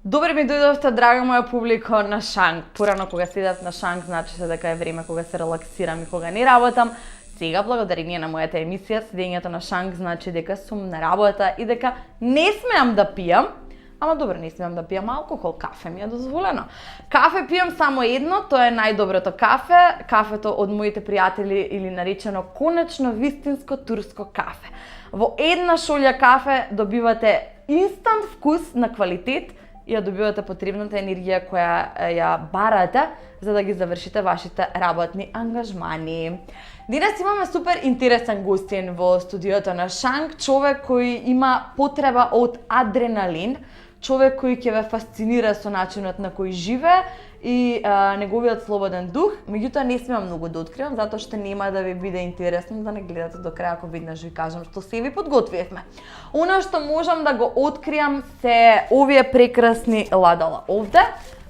Добре ми дојдовте, драга моја публика, на Шанк. Порано кога седав на Шанк, значи се дека е време кога се релаксирам и кога не работам. Сега, благодарение на мојата емисија, седењето на Шанк значи дека сум на работа и дека не смеам да пијам. Ама добро, не смеам да пијам алкохол, кафе ми е дозволено. Кафе пијам само едно, тоа е најдоброто кафе, кафето од моите пријатели или наречено конечно вистинско турско кафе. Во една шолја кафе добивате инстант вкус на квалитет и ја добивате потребната енергија која ја барате за да ги завршите вашите работни ангажмани. Денес имаме супер интересен гостин во студиото на Шанк, човек кој има потреба од адреналин, човек кој ќе ве фасцинира со начинот на кој живее и неговиот слободен дух. Меѓутоа не смеам многу да откривам, затоа што нема да ви биде интересно да не гледате до крај, ако веднаш ви кажам што се ви подготвивме. Она што можам да го откриам се овие прекрасни ладала овде,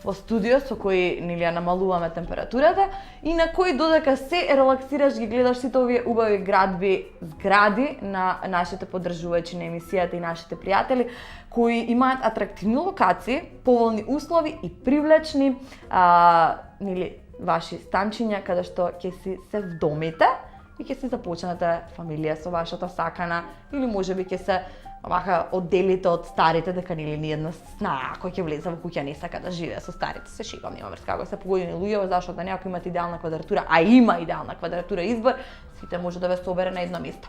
во студио со кои нели ја намалуваме температурата и на кои додека се релаксираш ги гледаш сите овие убави згради на нашите поддржувачи на емисијата и нашите пријатели кои имаат атрактивни локации, поволни услови и привлечни нели ваши станчиња каде што ќе си се вдомите и ќе си започнете фамилија со вашата сакана или можеби ќе се вака одделите од старите дека нели ни една сна кој ќе влезе во куќа не сака да живее со старите. Се шегам, нема врска како се погодени луѓе, зашто да некој имат идеална квадратура, а има идеална квадратура избор, сите може да ве собере на едно место.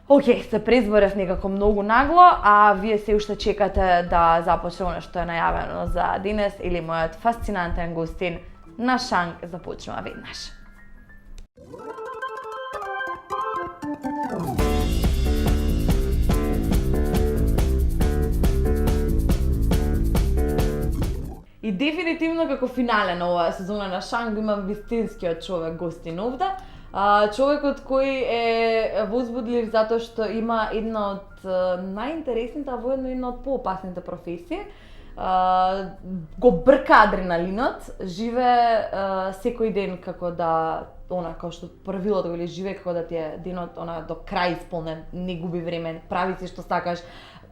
Океј, се презборев некако многу нагло, а вие се уште чекате да започне она што е најавено за денес или мојот фасцинантен гостин на Шанк започнува веднаш. И дефинитивно како финале на оваа сезона на Шанк имам вистинскиот човек гостин овде. Човекот кој е возбудлив затоа што има една од најинтересните, а воедно една од поопасните професии. Го брка адреналинот, живее секој ден како да како што правилото или живее како да ти е денот до крај исполнен, не губи време, прави се што сакаш,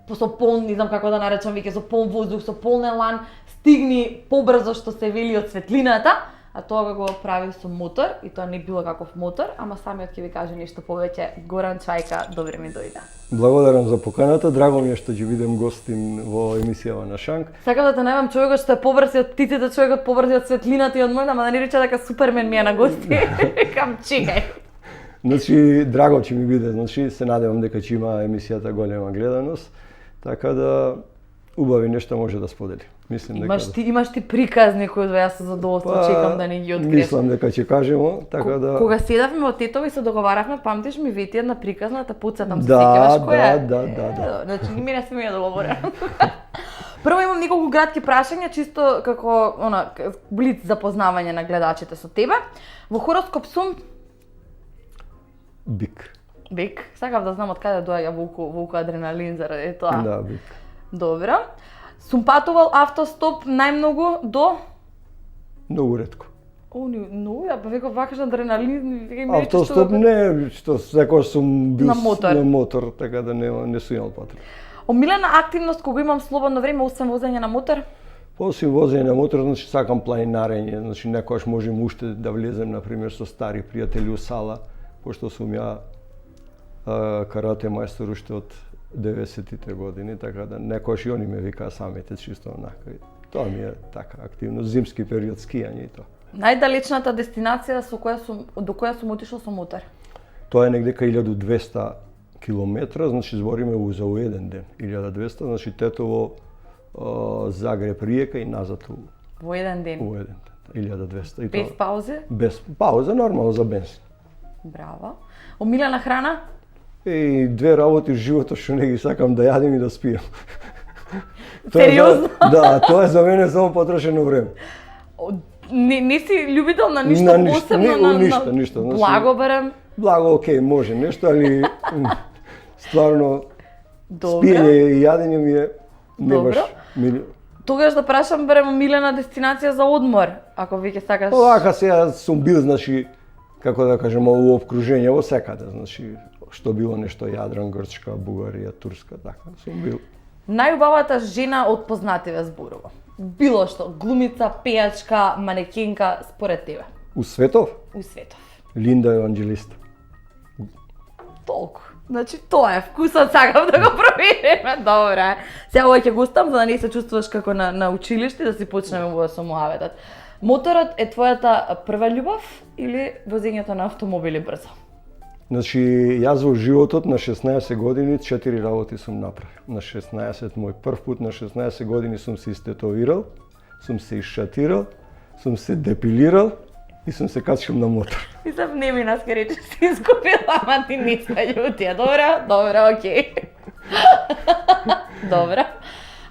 со полн, не знам како да наречам веќе, со полн воздух, со полн елан, стигни побрзо што се вели од светлината, а тоа го прави со мотор и тоа не било каков мотор, ама самиот ќе ви каже нешто повеќе. Горан Чајка, добре ми дојде. Благодарам за поканата, драго ми е што ќе бидем гостин во емисијава на Шанк. Сакам да те најавам човекот што е побрзи од птиците, човекот побрзи од светлината и од мојата, ама да не рече дека Супермен ми е на гости. Кам чекај. Значи, драго ќе ми биде, значи се надевам дека ќе има емисијата голема гледаност, така да убави нешто може да сподели. Мислам имаш ти приказни кои јас со задоволство чекам да не ги откриеш. Мислам дека ќе кажемо, така да. Кога седавме во Тетово и се договаравме, памтиш ми вети една приказна, да потсетам се сеќаваш која е? Да. Значи ни мене се ми ја договорам. Прво имам неколку кратки прашања, чисто како блиц запознавање на гледачите со тебе. Во хороскоп сум Бик. Бик. Сакав да знам од каде доаѓа волку адреналин заради тоа. Да, бик. Добро. Сум патувал автостоп најмногу до? Многу ретко. Ја веков вакаш адреналин, веќе ми рече автостоп не, што секој сум бил на мотор, така да не сум имал потреба. Омилена активност кога имам слободно време освен возење на мотор? Освен возење на мотор, значи сакам планинарење, значи некогаш можем уште да влезем на пример со стари пријатели у сала, пошто сум ја карате мајстор уште од 90-тите години, така да некојаш и они ме викаа самите чисто онака. Тоа ми е така активност, зимски период, скијање и тоа. Најдалечната дестинација до која сум отишол со мотор? Тоа е негде кај 1200 километра, значи збориме за еден ден. 1200, значи Тетово, Загреб, Риека и назад во еден ден. Во еден ден, 1200. И без паузе? Без пауза, нормално за бензин. Браво. Омилена храна? И две работи в животот што не ги сакам да јадам и да спијам. Сериозно? Да, тоа е за мене само потрошено време. Не си љубител на ништо посебно на ништо. Благо барем. Благо, окей, може нешто, али стварно Добро. Спиење и јадење ми е не баш милио. Тогаш да прашам барем омилена дестинација за одмор, ако веќе сакаш. Овака сега сум бил, значи, како да кажем, во обкружење во секаде, значи, што било нешто Јадран, Грчка, Бугарија, Турска, така, сум бил. Најубавата жена од познативе зборува. Било што, глумица, пејачка, манекенка, според тебе. У светов? У светов. Линда Евангелиста. Толку. Значи, тоа е вкусот, сакам да го провериме. Добре. Сега ова ќе го оставам, за да не се чувствуваш како на училиште, да си почнеме во со муаветот. Моторот е твојата прва љубов или возењето на автомобили брзо? Значи, јас во животот на 16 години 4 работи сум направил. На 16, мој прв пат на 16 години сум се истетовирал, сум се исшатирал, сум се депилирал и сум се качил на мотор. Мислам, не ми наска рече, си изгубила, ама ти не ска љутија. Добре, окей. Добре.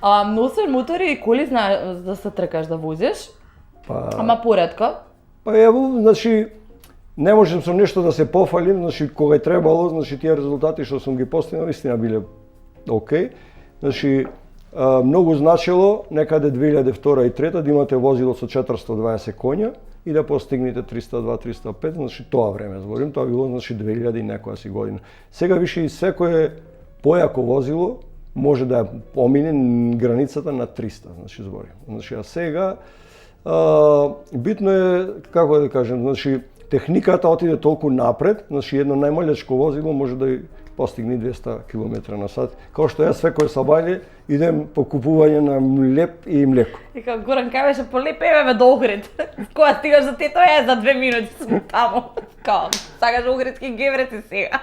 Но освен мотори и коли знаеш да се тркаш да возиш, ама поретко? Па ево, значи, не можам со нешто да се пофалим, значи кога е требало, значи тие резултати што сум ги постигнал истина биле окей. Значи многу значило некаде 2002 и 2003 да имате возило со 420 коња и да постигнете 302-305, значи тоа време зборим, тоа било значи 2000 и некоја си година. Сега више и секое појако возило може да помине границата на 300, значи зборим. Значи а сега битно е, како да кажем, значи техниката отиде толку напред, значи едно најмалечко возило може да постигне 200 км на сат. Као што јас секој сабајле идем по купување на леп и млеко. И како Горан кажеше, полепеме ме до Охрид. Кога стигаш за тето за 2 минути сум таму. Као, сакаш Охридски гевреци сега.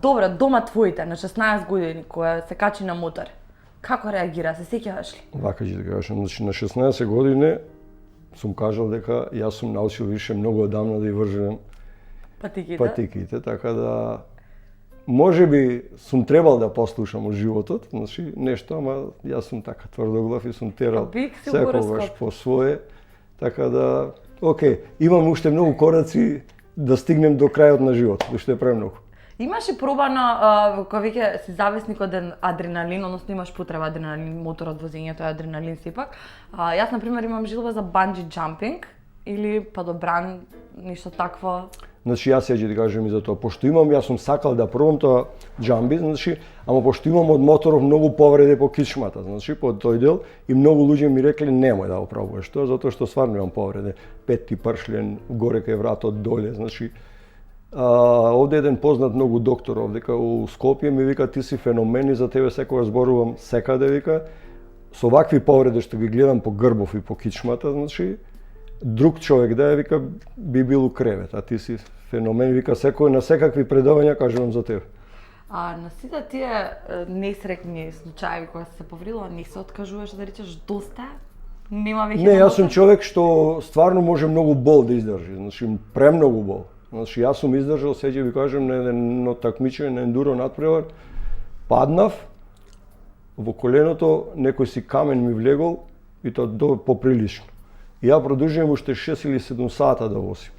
Добро, дома твоите на 16 години која се качи на мотор. Како реагира, се сеќаваш ли? Вака ќе да кажам, значи на 16 години сум кажал дека јас сум научил више многу одамна да ја вржем патиките, така да можеби сум требал да послушам од животот, значи нешто, ама јас сум така тврдоглав и сум терал секогаш по свое, така да, окей, имам уште многу кораци да стигнем до крајот на животот, уште е премногу. Имаш и пробано, кога веќе си зависник од адреналин, односно имаш потреба адреналин, моторот, возењето е адреналин сепак. Јас, например, имам жилба за банджи джампинг или падобран, нешто такво. Значи јас ќе ти кажам и за тоа, пошто имам, јас сум сакал да пробам тоа джамби, значи, ама пошто имам од моторов многу повреди по кичмата, значи по тој дел и многу луѓе ми рекле немој да го пробуваш тоа, затоа што стварно имам повреди, петти пршлен, горе кај вратот, доле, значи овде еден познат многу доктор овдека у Скопје ми вика ти си феномен и за тебе секогаш зборувам секаде, вика со вакви повреди што ги гледам по грбов и по кичмата, значи друг човек да е, вика би бил у кревет, а ти си феномен, вика секој на секакви предавања кажувам за тебе. На сите тие несреќни случаи кога се повредила, не се откажуваш да речеш доста? Нема веќе. Не, јас сум човек што стварно може многу бол да издржи, значи премногу бол. Значи јас сум издржал, сега ви кажем, на едно такмичење на ендуро надпревар, паднав, во коленото некој си камен ми влегол и тоа поприлично. И ја продолжувам уште 6 или 7 сата да возим.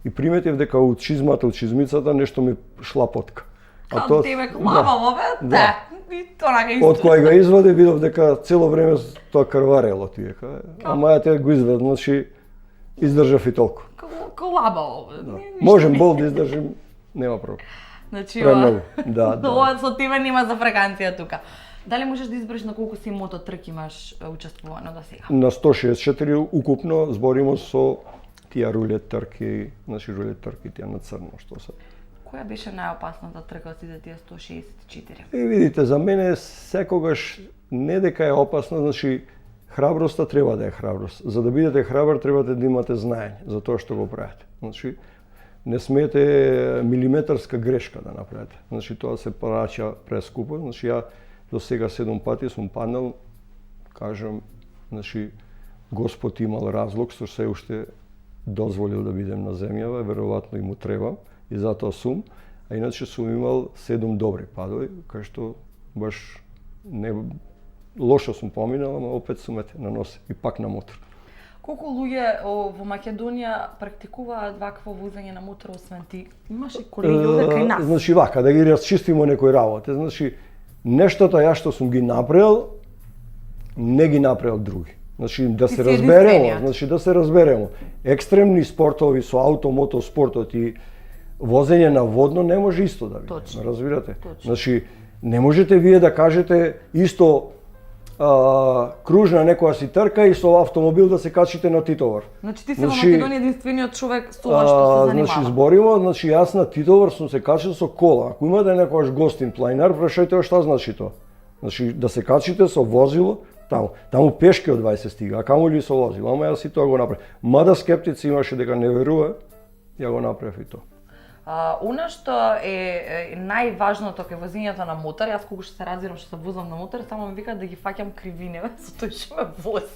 И приметив дека од чизмата, од чизмицата нешто ми шла потка. А тоа тебе клавало, бе? Да. И тоа га од кој га извади видов дека цело време тоа крварело ти века. Ама ја те го извадив, значи издржав и толку. Колабало. Можем бол да издржим, нема проблем. Значи, да. Ова со тебе нема за фраканција тука. Дали можеш да изброиш на колку си мототрки имаш учествувано до сега? На 164 укупно, зборимо со тие рулет трки, значи рулет трки тие на црно што се. Која беше најопасната трка од сите тие 164? И видите, за мене секогаш не дека е опасно, значи храброста треба да е храброст. За да бидете храбар требате да имате знаење за тоа што го правите. Значи не смеете милиметарска грешка да направите. Значи тоа се праќа прескупо. Значи ја до сега 7 пати сум паднал, кажам, значи Господ имал разлог што се уште дозволил да бидем на земјава, веројатно и му требам и затоа сум, а иначе сум имал 7 добри падови, кај што баш не лошо сум поминал, ама опет сум на нос и пак на мотор. Колку луѓе во Македонија практикуваат вакво возење на мотор освен ти? Имаш и колеги овде кај нас? Значи вака, да ги расчистиме некои работи. Значи, нештото ја што сум ги направил, не ги направил други. Значи да се разберемо, значи да се разберемо. Екстремни спортови со ауто, мотоспортот и возење на водно не може исто да биде. Разбирате? Точно. Значи Не можете вие да кажете исто кружна некоја си трка и со автомобил да се качите на Титовар. Значи ти си во Македонија единствениот човек со ова што се занимава. Значи збориме, значи јас на Титовар сум се качил со кола. Ако имате некојаш гостин планинар, прашајте што значи тоа. Значи да се качите со возило таму пешки од 20 стига, а камоли со возило. Ама јас и тоа го направив. Мада скептици имаше дека не верува, ја го направив и тоа. Она што е најважното кај возењето на мотор, јас кога што се разбирам што се возам на мотор, само ми викаат да ги фаќам кривине со тој што ме вози.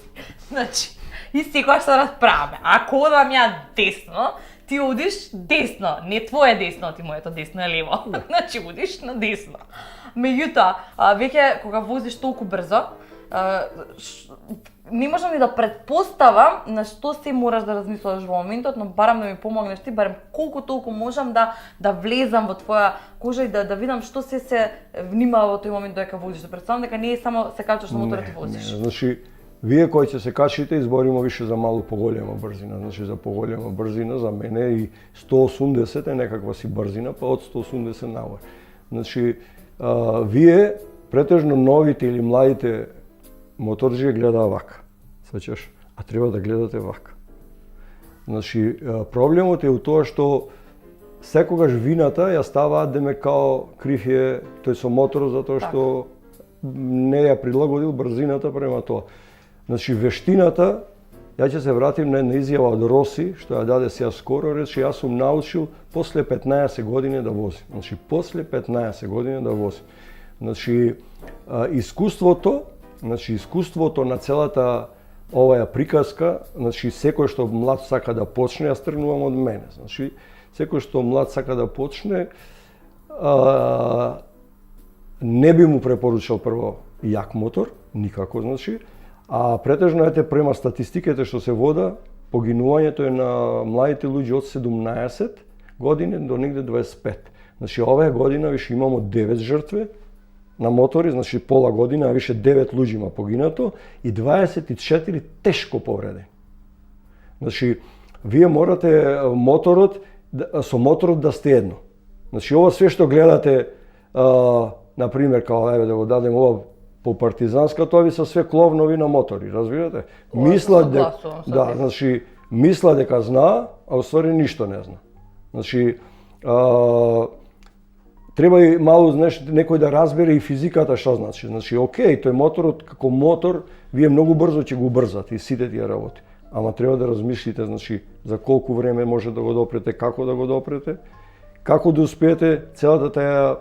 Значи, и секогаш се расправаме. Ако одам ја десно, ти одиш десно, не твое десно, ти моето десно е лево. Значи, одиш на десно. Меѓутоа, веќе кога возиш толку брзо, не можам ни да претпоставам на што се мораш да размислуваш во моментот, но барам да ми помогнеш ти, барем колку толку можам да влезам во твоја кожа и да видам што се внимава во тој момент додека возиш. Да представам дека не е само се качаш на моторот и возиш. Не, значи вие кои ќе се качите изборимо више за малку поголема брзина, значи за поголема брзина за мене и 180 е некаква си брзина, па од 180 нагоре. Значи вие претежно новите или младите моторџи гледа вака, свеќаш, а треба да гледате вака. Значи, проблемот е у тоа што секогаш вината ја ставаат деме као крив е тој со моторот затоа што не ја прилагодил брзината према тоа. Значи, вештината, ја ќе се вратим на една изјава од Роси, што ја даде сега скоро, рече јас сум научил после 15 години да возим. Значи, после 15 години да возим. Значи, искуството на целата оваа приказка, значи секој што млад сака да почне, јас тргнувам од мене. Значи секој што млад сака да почне, не би му препоручал прво јак мотор, никако значи, а претежно ете према статистиките што се вода, погинувањето е на младите луѓе од 17 години до негде 25. Значи оваа година више имамо 9 жртви на мотори, значи пола година, а више 9 луѓе има погинато и 24 тешко повредени. Значи, вие морате со моторот да сте едно. Значи, ова све што гледате, например, као еве да го дадем ова по партизанска, тоа ви се све кловнови на мотори, разбирате? Мисла дека знаа, а уствари ништо не зна. Значи, треба и малку некој да разбере и физиката што значи. Значи, окей, тој моторот како мотор, вие многу брзо ќе го убрзате и сите тие работи. Ама треба да размислите, значи, за колку време може да го допрете, како да го допрете, како да успеете целата таа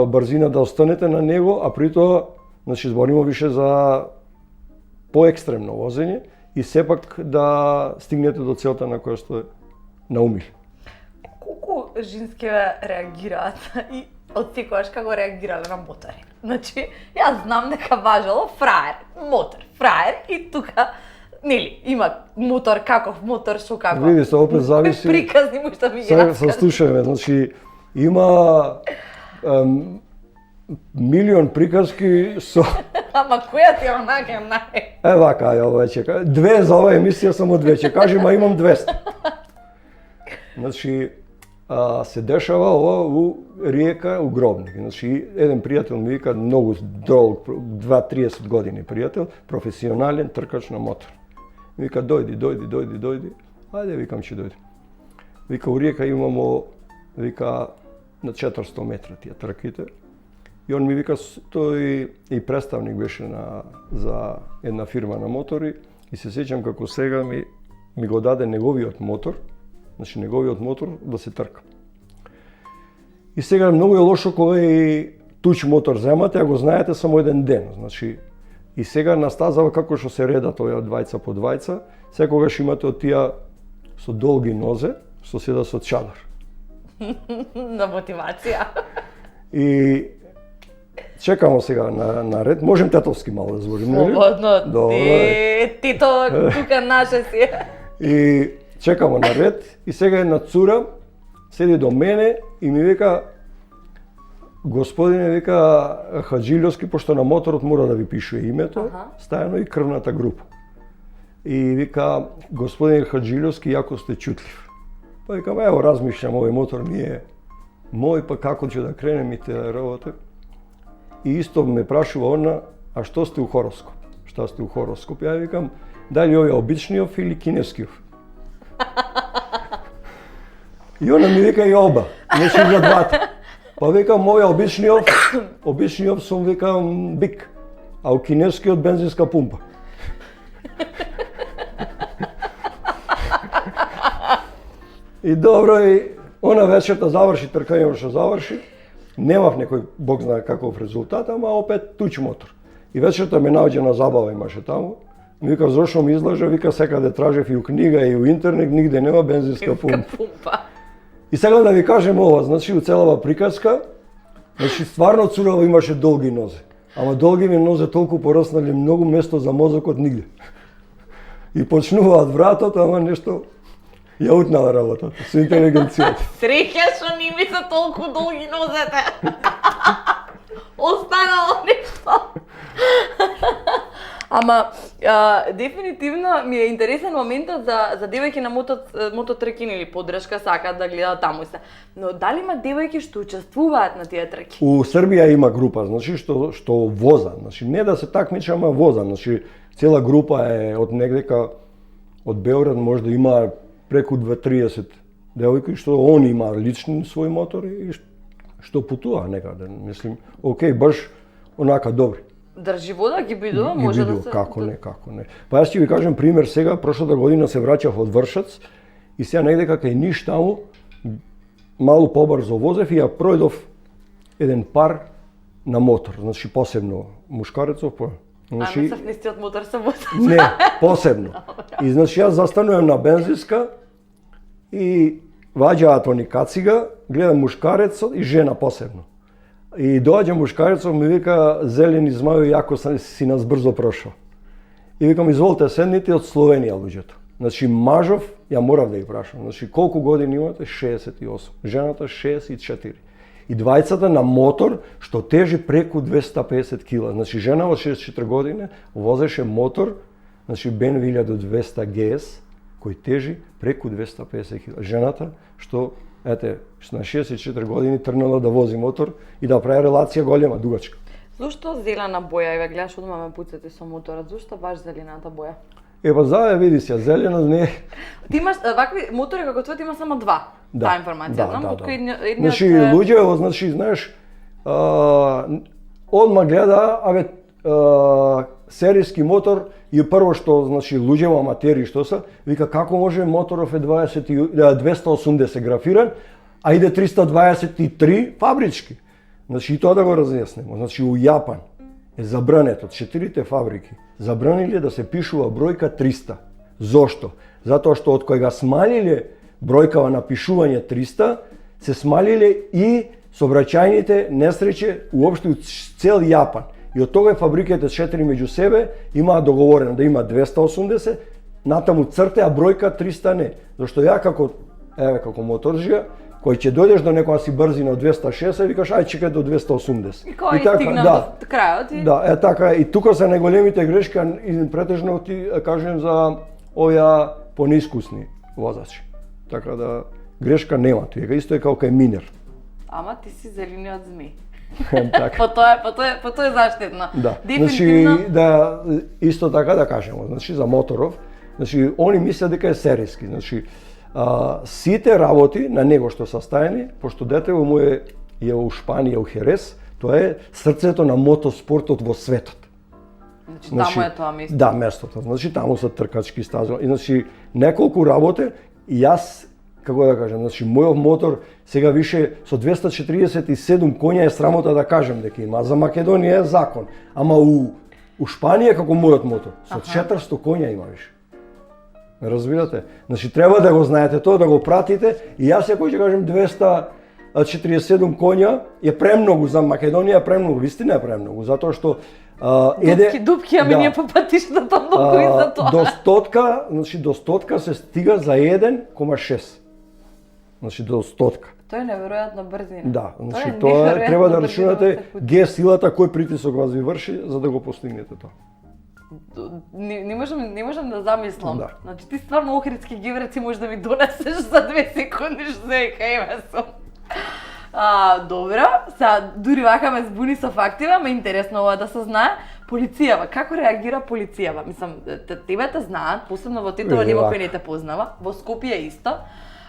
брзина да останете на него, а при тоа, значи, збориме више за поекстремно возење и сепак да стигнете до целта на која сте наумили. Колку женски реагираат и од секогаш како реагирале на мотори? Значи, јас знам дека важело фраер, мотор, фраер и тука, нели, има мотор, каков мотор, шо како. Види се, опет зависи. Приказни му што ми ги раскажа. Слушаме, значи, има милион приказки со... Ама која ти онака нај? Вака, ја ова чека. Две за ова емисија, само две ќе кажем, а имам 200. Значи, се дешава ова у Риека, у Гробник. Значи, еден пријател ми вика, многу долг, 2-30 години пријател, професионален тркач на мотор. Ми вика, дојди. Ајде, викам, ќе дојди. Вика, у Риека имамо, вика, на 400 метра тие трките. И он ми вика, тој и представник беше за една фирма на мотори и се сеќам како сега ми го даде неговиот мотор, значи неговиот мотор да се трка. И сега многу е лошо кога и туч мотор земате, а го знаете само еден ден. Значи, и сега на стазава како што се реда тоа двајца по двајца, секогаш имате од тие со долги нозе, што седа со чадар. На мотивација. И чекамо сега на ред. Можем тетовски мало да зборим, нели? Слободно. Тито тука наше си. И чекамо на ред и сега една цура седи до мене и ми вика, господине, вика, Хаджиловски, пошто на моторот мора да ви пишува името, стајано и крвната група. И вика, господин Хаджиловски, јако сте чутлив. Па викам, ево, размишлям, овој мотор ми е мој, па како ќе да кренем и те работи. и исто ме прашува она, а што сте у хороскоп? Шта сте у хороскоп? Ја викам, дали овој обичниот или кинескиот? И она ми вика и оба, значи за двата. Па викам, овој обичниот сум викам бик, а у кинескиот бензинска пумпа. И добро, и она вечерта заврши, тркањето што заврши, немав некој, Бог знае каков резултат, ама опет туч мотор. И вечерта ме наоѓа на забава имаше таму. Ми вика, зошто ми излажа, вика, секаде тражев и у книга и у интернет, нигде нема бензинска пумпа. И сега да ви кажем ова, значи у целава приказка, значи стварно цурава имаше долги нозе. Ама долгиве нозе толку пораснали, многу место за мозокот нигде. И почнуваат вратот, ама нешто ја утнала работата со интелигенцијата. Среќа што не ми се толку долги нозете. Останало нешто. Ама дефинитивно ми е интересен моментот за девојки на мототркини или поддршка сакаат да гледаат таму се. Но дали има девојки што учествуваат на тие трки? У Србија има група, значи што воза, значи не да се такмичи, ама воза, значи цела група е од негдека од Београд, може да има преку 2-30 девојки што они има лични своји мотори и што путува некаде, мислим, окей, баш онака добри. Држи вода, ги бидува, може да се... Како не. Па јас ќе ви кажем пример сега, прошлата година се враќав од Вршац и сега негде кај Ниш таму, малку побрзо возев и ја пројдов еден пар на мотор, значи посебно мушкарецов, значи... Ама се нистиот мотор се воза. Не, посебно. И значи јас застанувам на бензинска и ваѓаат они кацига, гледам мушкарецот и жена посебно. И доаѓа мушкарецов, ми вика, зелени змају, јако си нас брзо прошao. И викам, изволите, седните од Словенија луѓето. Значи, мажов, ја морав да ја прашам. Значи, колку години имате? 68. Жената 64. И двајцата на мотор, што тежи преку 250 кила. Значи, жена од 64 години возеше мотор, значи, Бен 1200 GS, кој тежи преку 250 кила. Жената, што ете, на 64 години тргнала да вози мотор и да прави релација голема, дугачка. Зошто зелена боја? Еве гледаш одма ме пуцате со моторот. Зошто баш зелената боја? Па за види се, зелено не. Ти имаш вакви мотори како твојот има само два. Да, таа информација, знам, откои едниот... Значи луѓе, значи знаеш, одма гледа, серијски мотор и прво што значи луѓе аматери што се, вика како може моторов е 280 графиран, а иде 323 фабрички. Значи и тоа да го разјаснимо. Значи у Јапан е забрането од 4 фабрики забраниле да се пишува бројка 300. Зошто? Затоа што од кој га смалиле бројкава на пишување 300, се смалиле и сообраќајните несреće уопште у цел Јапан. И од тога фабриките 4 меѓу себе имаат договорено да има 280, натаму црте, а бројка 300 не. Зашто ја како моторџија, кој ќе дојдеш до некоја си брзина од 260, викаш ај чекај до 280. И кој стигна до крајот и... Да, така и тука се најголемите грешки, и претежно ти кажем за овие понискусни возачи. Така да грешка нема, тоа исто е како кај минер. Ама ти си зелениот змеј. Така. По тоа е заштитно. Да. Дефинитивно. Значи да исто така да кажеме, значи за моторов, значи они мислат дека е серијски, значи сите работи на него што састаени, пошто детево му е у Шпанија, у Херес, тоа е срцето на мотоспортот во светот. Значи таму е тоа место. Да, местото. Значи таму се тркачки стази. И значи неколку работи и јас како да кажам, значи мојот мотор сега више со 247 коња е срамота да кажем дека има, за Македонија е закон, ама у Шпанија како мојот мотор со 400 коња има више. Разбирате? Значи треба да го знаете тоа, да го пратите и јас ако ќе кажем 247 коња е премногу за Македонија, премногу, вистина е премногу, затоа што дупки, ами ние по патиштата многу и за тоа. До стотка се стига за 1,6. Значи до стотка. Тоа е неверојатно брзина. Да, значи тоа треба да рачунате Г силата кој притисок вас ви врши за да го постигнете тоа. Не можам да замислам. Да. Значи ти стварно охридски гивреци можеш да ми донесеш за 2 секунди што се кај сум. Добро, дури вака ме збуни со фактива, ме интересно ова да се знае. Полицијава, како реагира полицијава? Мислам, тебе те знаат, посебно во Тетово нема кој не те познава, во Скопје исто.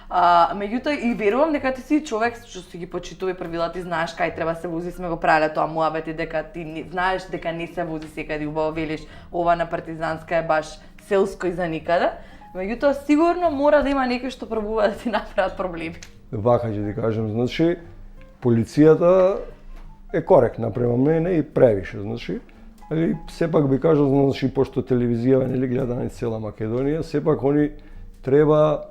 Меѓутоа и верувам дека ти си човек што си ги почитува правила, ти знаеш кај треба се вози, сме го правеле тоа муабет и дека ти знаеш дека не се вози секаде, убаво велиш, ова на Партизанска е баш селско и за никаде. Меѓутоа сигурно мора да има некој што пробува да ти направат проблеми. Вака ќе ти кажам, значи полицијата е коректна према мене и превише, значи. Али сепак би кажал, значи пошто телевизија нели гледа на цела Македонија, сепак они треба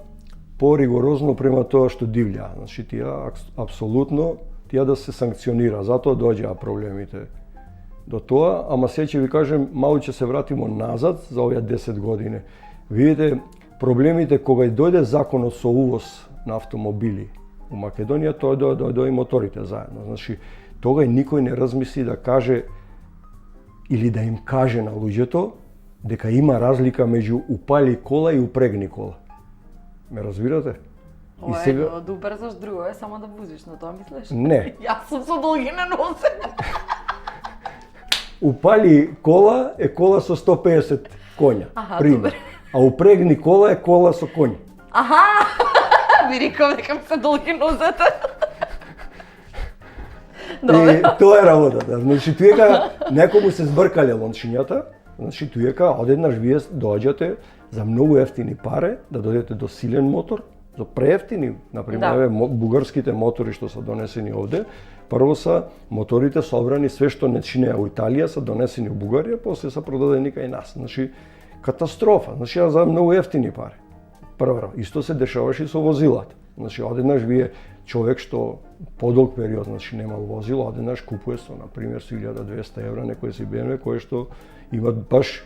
поригорозно према тоа што дивља. Значи тие апсолутно тие да се санкционира, затоа доаѓаа проблемите до тоа, ама се ќе ви кажем, малку ќе се вратиме назад за овие 10 години. Видите, проблемите кога дојде законот со увоз на автомобили у Македонија, тоа дојде и моторите заедно. Значи, тогаш никој не размисли да каже или да им каже на луѓето дека има разлика меѓу упали кола и упрегни кола. Ме разбирате? Ова е да убрзаш, друго е само да возиш, на тоа мислиш? Не. Јас сум со долги на нозе. Упали кола е кола со 150 коња, пример. А упрегни кола е кола со коњ. Аха! Ви реков дека ми се долги нозете. И тоа е работата. Значи, туека некому се збркале лончињата, значи туека одеднаш вие доаѓате за многу ефтини пари, да дојдете до силен мотор, за преефтини, например, бугарските мотори што се донесени овде, прво са моторите собрани, све што не чинеа у Италија се донесени у Бугарија, после се продадени кај нас. Значи, катастрофа, значи за многу ефтини пари. Прво, исто се дешаваше и со возилата. Значи, одеднаш вие човек што подолг период, значи немал возило, одеднаш купува со, например, со 1200 евра некој си BMW, кој што има баш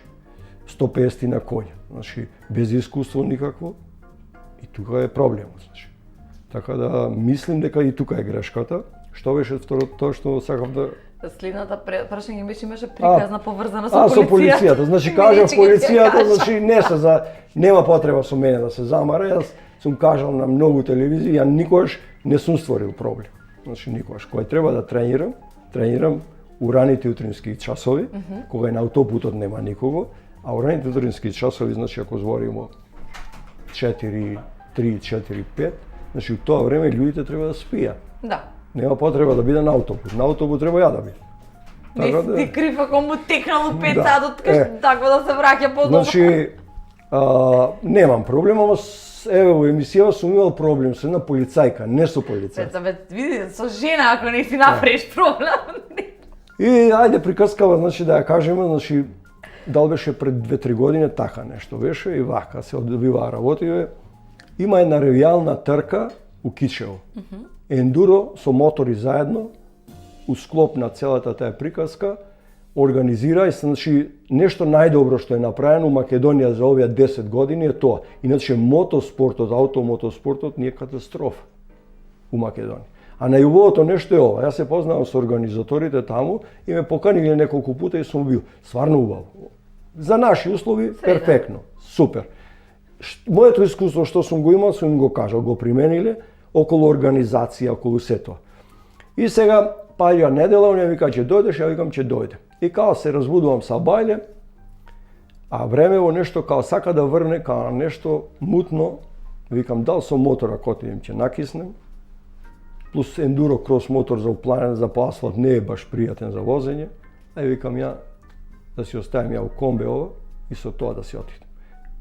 150 на коња. Значи, без искуство никакво. И тука е проблемот, значи. Така да мислим дека и тука е грешката. Што беше второто тоа што сакав да Следната прашање имаше приказна поврзана со полицијата. Со полицијата. Значи кажав полицијата, значи не се за нема потреба со мене да се замара. Јас сум кажал на многу телевизии, ја никогаш не сум створил проблем. Значи никогаш. Кога треба да тренирам у раните утрински часови, кога и на аутопутот нема никого, а у раните утрински часови, значи ако збориме 4, 3, 4, 5, значи у тоа време луѓето треба да спијат. Да. Нема потреба да биде на аутопут. На аутопут треба ја да биде. Не си ти крив ако му текнало 5 сат, така да се враќа по дома. Значи, немам проблем, ама еве во емисија сум имал проблем со една полицајка, не со полицај. Види, со жена ако не си направиш проблем. И ајде приказкава, значи да ја кажеме, значи дал беше пред 2-3 години така нешто беше и вака се одвиваа работиве. Има една ревијална трка у Кичево. Ендуро со мотори заедно, у склоп на целата таа приказка, организира и значи нешто најдобро што е направено у Македонија за овие 10 години е тоа. Иначе мотоспортот, автомотоспортот не е катастрофа у Македонија. А најубавото нешто е ова. Јас се познавам со организаторите таму и ме поканиле неколку пута и сум бил. Стварно убаво. За наши услови перфектно, супер. Моето искуство што сум го имал, сум го кажал, го примениле околу организација, околу сето. И сега паѓа недела, оние вика ќе дојдеш, ја викам ќе дојде. И као се разбудувам са бајле, а времево нешто као сака да врне, као нешто мутно, викам дал со мотора котидем ќе накиснем, плюс ендуро крос мотор за упланен, за по асфалт не е баш пријатен за возење, а викам ја да си оставим ја у комбе ова и со тоа да си отидем.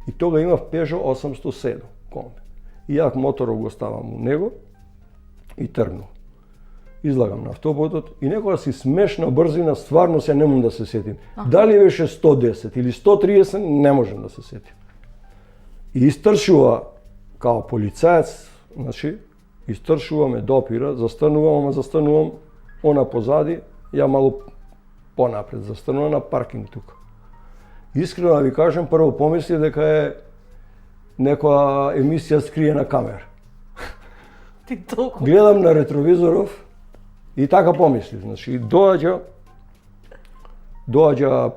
И тога имав Peugeot 807 комбе. И ја моторот го ставам у него и тргнув. Излагам на автоботот и некоја си смешна брзина, стварно се не можам да се сетим. Дали беше 110 или 130, не можам да се сетим. И истршува као полицаец, значи, истршуваме, допира, застанувам, она позади, ја мало понапред, застанувам на паркинг тука. Искрено да ви кажем, прво помисли дека е некоја емисија скриена камера. Ти толку. Гледам на ретровизоров и така помисли. Значи, доаѓа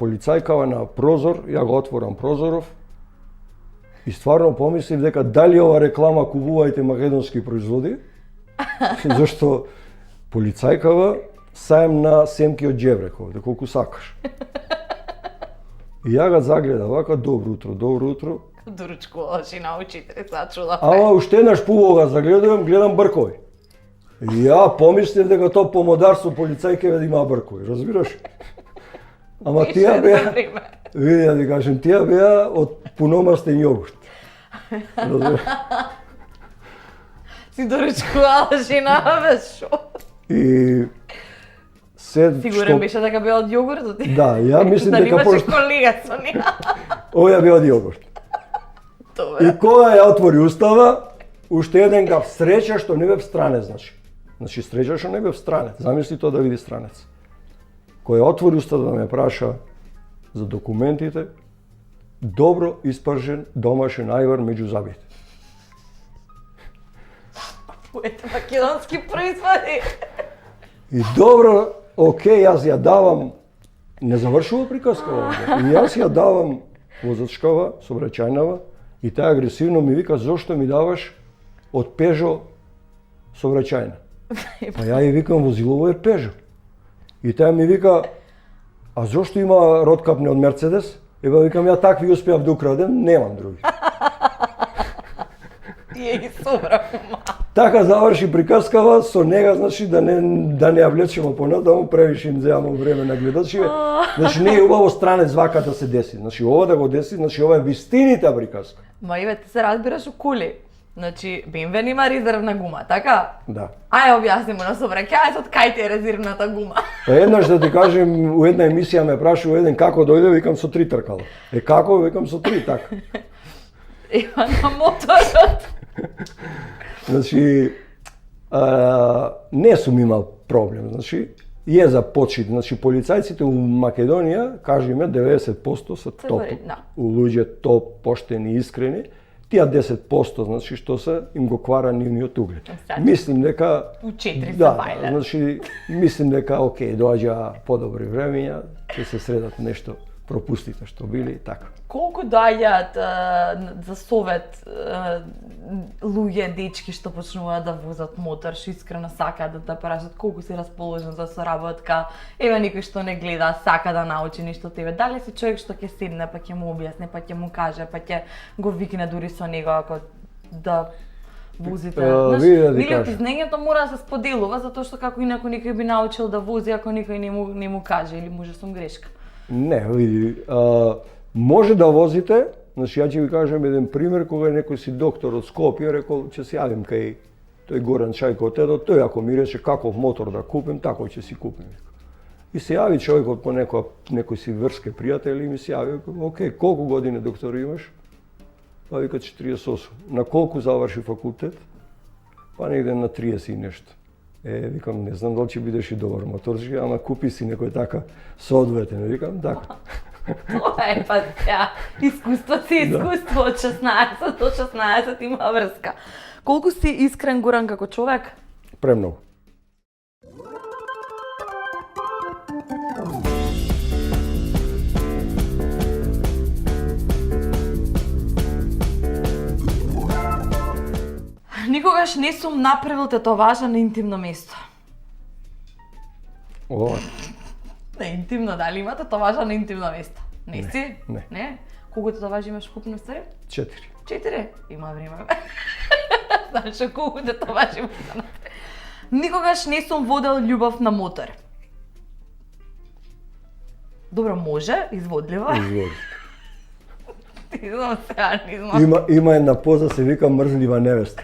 полицајкава на прозор, ја го отворам прозоров и стварно помислив дека дали ова реклама купувајте македонски производи, зашто полицајкава саем на семки од џебреков, колку сакаш. И ја го загледа вака, добро утро. Дуручко лоши на учите, зачуда. Ама уште еднаш пубаво го загледувам, гледам бркови. И ја помислив дека тоа помодар со полицајкеве да има бркови, разбираш? Ама тие беа, види да ти кажем, тие беа од пуномастен јогурт. Си доручкувала жена, бе, шо? И Сигурен беше дека беа од јогуртот? Да, ја мислим дека пошто... колега со неа. Овоја беа од јогурт. Добре. И кога ја отвори устава, уште еден гав, среќа што не бев странец, значи. Значи среќа што не бев странец. Замисли тоа да види странец. Кој отвори устава да ме праша за документите, добро испржен домашен ајвар меѓу забите. Ете македонски производи. И добро, окей, јас ја давам, не завршува приказка овде, и јас ја давам возачкава, сообраќајнава, и таа агресивно ми вика, зошто ми даваш од Пежо сообраќајна? Па ја ја викам, возилово е Пежо. И таа ми вика, а зошто има роткапне од Мерцедес? Еба викам, ја такви успеав да украдем, немам други. Тие ги собрав. Така заврши приказкава, со нега, значи, да не ја влечеме понатаму, превише им земаме време на гледачиве. Значи, не е убаво странец вака да се деси. Значи, ова да го деси, значи, ова е вистинита приказка. Ма Иве, ти се разбираш у кули. Значи, BMW има резервна гума, така? Да. Ај, објасни му на сообраќајецот кај ти е резервната гума. Па еднаш да ти кажем, у една емисија ме прашува еден како дојде, викам со 3 тркала. Како? Викам со 3, така. Има на моторот. Значи, не сум имал проблем, значи, е за почит. Значи, полицајците у Македонија, кажеме, 90% се топ, у луѓе топ, поштени, искрени. Тие 10%, значи, што се, им го квара нивниот углед. Мислим дека... У 4 се да, бајле. значи, мислим дека, окей, доаѓа подобри времења, ќе се средат нешто, пропустите што били, така. Колку доаѓаат за совет луѓе, дечки што почнуваат да возат мотор, што искрено сакаат да те прашат колку си расположен за соработка, еве некој што не гледа, сака да научи нешто од тебе. Дали си човек што ќе седне, па ќе му објасни, па ќе му каже, па ќе го викне дури со него ако да возите. Нели знаењето мора да се споделува, затоа што како инаку некој би научил да вози ако некој не му каже или може сум грешка. Не, види, може да возите, значи ја ќе ви кажам еден пример кога некој си доктор од Скопје рекол ќе се јавим кај тој Горан Чајко тедо, тој ако ми рече каков мотор да купим, тако ќе си купим. И се јави човекот по некој си врске пријатели и ми се јави, окей, колку години доктор имаш? Па вика 48. На колку заврши факултет? Па негде на 30 и нешто. Викам, не знам дали ќе бидеш и добар моторчи, ама купи си некој така соодветен, викам, така. Тоа е па ја, искуство си искуство, од 16 до 16 има врска. Колку си искрен, Горан, како човек? Премногу. Никогаш не сум направил тетоважа на интимно место. Ова. Не, интимно, дали има тетоважа на интимно место? Не си? Не. Колку тетоважи имаш вкупно стари? 4. 4? Има време. Знаеш колку тетоважи имаш да направи. Никогаш не сум водел љубов на мотор. Добро, може, изводливо. Изводи. Ти знам сега, не знам. Има една поза се вика мрзлива невеста.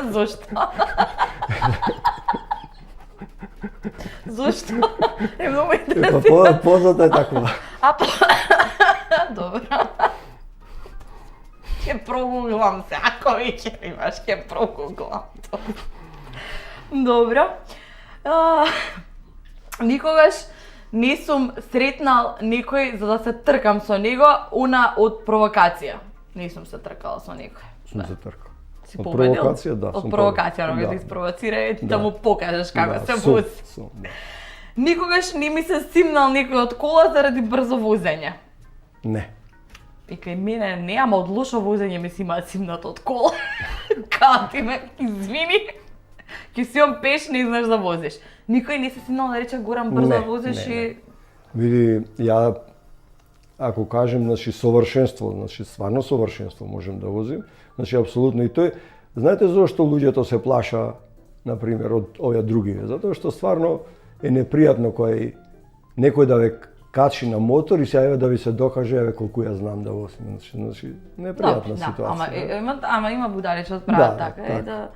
Зошто? Зошто? Е многу интересно. Позата е таква. Добро. Ќе прогуглам се, ако вечер имаш, ќе прогуглам тоа. Добро. Никогаш не сум сретнал некој за да се тркам со него, она од провокација. Не сум се тркала со некој. Сум се тркал. Си Од победил? провокација, да. Од провокација, но да испровоцира и да му покажеш како се вози. Никогаш не ми се симнал некој од кола заради брзо возење. Не. И кај мене не, ама од лошо возење ми се имаат симнат од кола. Као ти ме извини. Ке си он пеш, не знаеш да возиш. Никој не се симнал да рече Горан брзо да возиш и... Види, ја ако кажем, значи совршенство, значи стварно совршенство можем да возим, значи апсолутно и тој. Знаете зошто луѓето се плаша, на пример, од овие други? Затоа што стварно е непријатно кој некој да ве качи на мотор и се јаве да ви се докаже еве колку ја знам да возам. Значи непријатна ситуација. Ама има будали што прават така, да.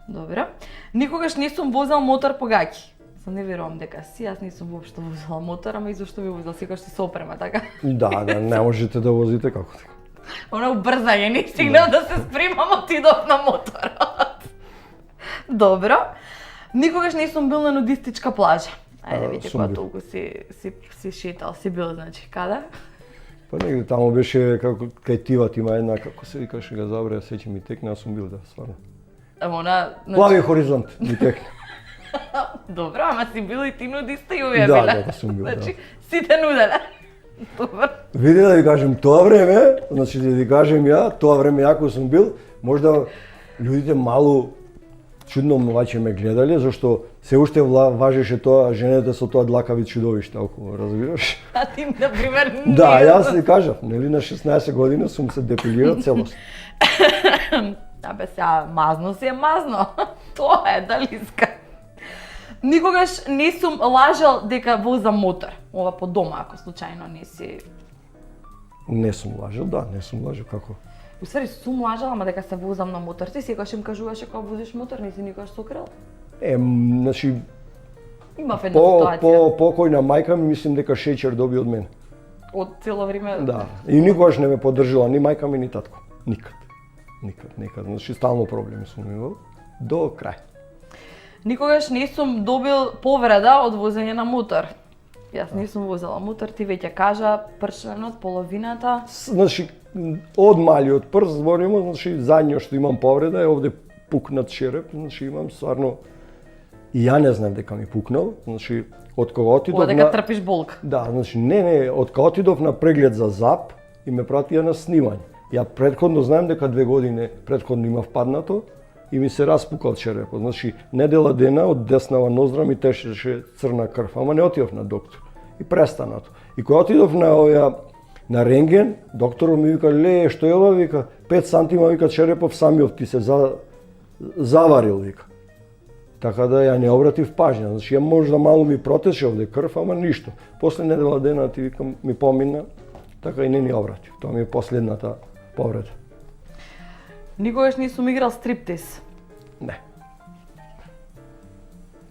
Добро. Никогаш не сум возел мотор по гаќи. Не верувам дека си, јас не сум воопшто возела мотор, ама и зашто би возела, секогаш си се опрема, така? Да, не можете да возите како така. Оно брзање, не стигнав да се спремам, отидов на моторот. Добро. Никогаш не сум бил на нудистичка плажа. Ајде види кога толку си шетал, си бил, значи, каде? Па негде таму беше како кај Тиват има една, како се викаше, га забравив, сеќа ми текна, јас сум бил, да, стварно. Ама она... Плави хоризонт ми текна. Добро, ама си бил и ти нудиста и овие биле. Да, сум бил, да. Значи, сите нуделе. Добро. Види да ви кажем, тоа време, значи да ви кажем ја, тоа време ја кога сум бил, можда луѓите малу чудно млаче ме гледале, зашто се уште важеше тоа жените со тоа длакави чудовишта околу, разбираш? А ти, например, не... Да, јас ти кажав, нели на 16 година сум се депилирал целост. Абе сега, мазно си е мазно. Тоа е, далиска. Никогаш не сум лажал дека возам мотор. Ова по дома, ако случајно не си... Не сум лажал, да, не сум лажал, како? Усвари сум лажала, ама дека се возам на мотор. Ти секогаш им кажуваше кога возиш мотор, не си никогаш сокрел? Значи... Имав една ситуација. Покојна мајка ми мислим дека шеќер доби од мене. Од цело време? Да. И никогаш не ме поддржала ни мајка ми, ни татко. Никад. Никад. Значи стално проблеми сум имал. До крај. Никогаш не сум добил повреда од возење на мотор. Јас не сум возела мотор, ти веќе кажа пршенот, половината. Значи, од малиот прст збориме, значи задњо што имам повреда е овде пукнат череп, значи имам стварно и ја не знам дека ми пукнал, значи од кога отидов на... дека трпиш болка. Да, значи не, од кога отидов на преглед за ЗАП и ме пратија на снимање. Ја претходно знаем дека 2 години претходно имав паднато и ми се распукал черепот. Значи, недела дена од деснава ноздра ми течеше црна крв, ама не отидов на доктор. И престанато. И кога отидов на рентген, докторот ми вика, ле, што е ова, вика, 5 сантима, вика, черепов самиот ти се заварил, вика. Така да ја не обратив пажња. Значи, ја можда малу ми протече овде крв, ама ништо. После недела дена, ти викам, ми помина, така и не ни обратив. Тоа ми е последната повреда. Никогаш не сум играл стриптиз? Не.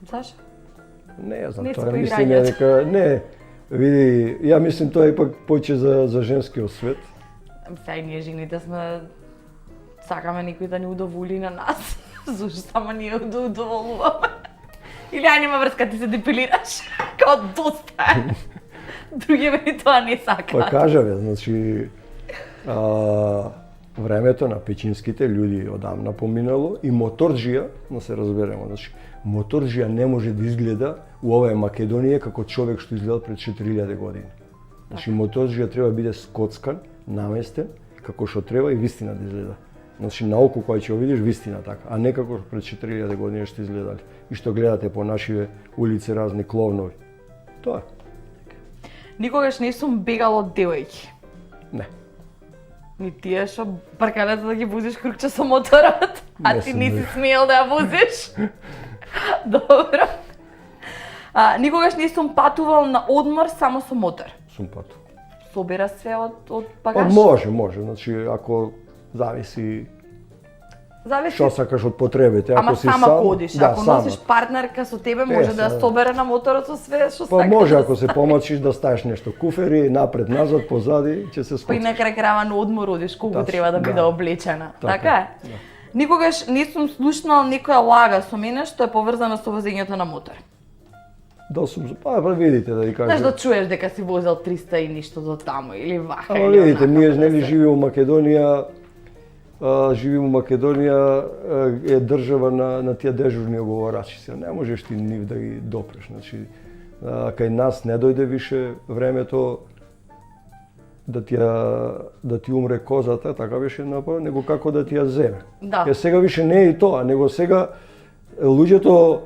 Зашо? Не, ја знам, Не тоа си мислим поиграњач. дека не. Види, ја мислим тоа е пак поќе за женскиот свет. Сега и ние жените сме сакаме некој да ни удоволи на нас. Зошто само ние да удоволуваме? Или ја нема врска, ти се депилираш? Као доста е. Други вели тоа не сакаат. Па кажаве, значи времето на печинските луѓе одамна поминало и моторџија, да се разбереме, значи моторџија не може да изгледа у оваа Македонија како човек што изгледа пред 4000 години. Значи моторџија треба да биде скоцкан, наместен, како што треба и вистина да изгледа. Значи на око кога ќе го видиш вистина така, а не како пред 4000 години што изгледале и што гледате по нашиве улици разни кловнови. Тоа е. Никогаш не сум бегал од девојки. Не. Ни тие што паркалете да ги возиш крукче со моторот, а Не ти сум не си бегал. смеел да ја возиш. Добро. Никогаш не сум патувал на одмор само со мотор. Сум пату. Собира се од багаж? Може, значи ако зависи Зависи. што сакаш од потребите, ако Ама си сама сам, ходиш, да, ако сама. носиш партнерка со тебе, може да ја собере на моторот со све што Па сакаш. може ако се помачиш да ставиш нешто куфери, напред, назад, позади, ќе се Па и скоци. на крај крајава на одмор одиш колку Да, треба да биде да. облечена. Така Така е? е, да. Никогаш не сум слушнал некоја лага со мене што е поврзана со возењето на мотор. Да сум, па видите да ви Знаеш кажам. да чуеш дека си возел 300 и ништо до таму или вака. Ама или видите, онака, ние да нели се- живееме у Македонија, е држава на тие дежурни оговорачи. Сега не можеш ти нив да ги допреш. Значи, кај нас не дојде више времето да ти умре козата, така беше напад, него како да ти ја земе. Да. Сега више не е и тоа, него сега луѓето